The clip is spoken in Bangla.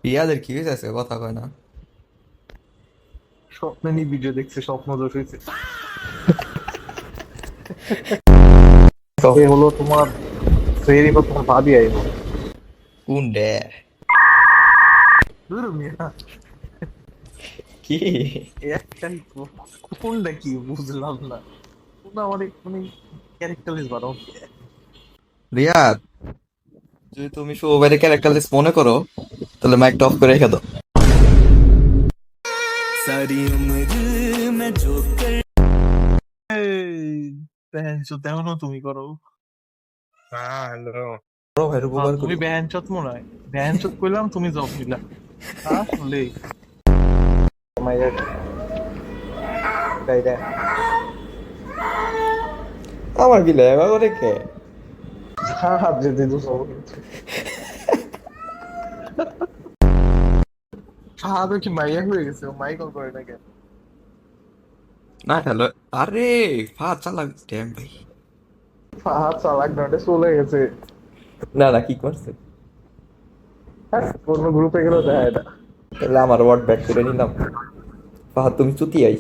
রিয়াদের কি হয়েছে আজকে? কথা কয় না। স্বপ্নে নিয়ে ভিডিও দেখছে, স্বপ্ন দোষ হয়েছে। তো এ হলো তোমার ফেরি বা তোমার ভাবি আইবো। কোন ডে? ধুর মিয়া, কি? একটাই কোনটা কি বুঝলাম না। তোমরা অনেক মানে ক্যারেক্টারলেস বানাও। রিয়াদ, যদি তুমি সৌবাইরে ক্যারেক্টারলেস মনে করো তাহলে মাইকটা অফ করে রেখে দাও। सारी उम्र मैं जो कर তেমনও তুমি করো। হ্যাঁ, হ্যালো। বড় ভাইয়ের হ্যাঁ, উপকার তুমি করি। ব্যানচত মনে হয়। ব্যানচত কইলাম, তুমি জব দিলা। আসলে মাইয়া গাইডা আমার কি লেবা করে কে? হাত যেতে তো সব কিন্তু ফাহাদও কি মাইয়া হয়ে গেছে? ও মাই কল করে না কেন? না হ্যালো। আরে ফাদ চালাক ড্যাম ভাই। ফাহাদ চালাক নয়, চলে গেছে। না না, কি করছে? হ্যাঁ, অন্য গ্রুপে গেলেও দেখা এটা। তাহলে আমার ওয়ার্ড ব্যাক করে নিলাম। ফাহাদ তুমি চুতি আই।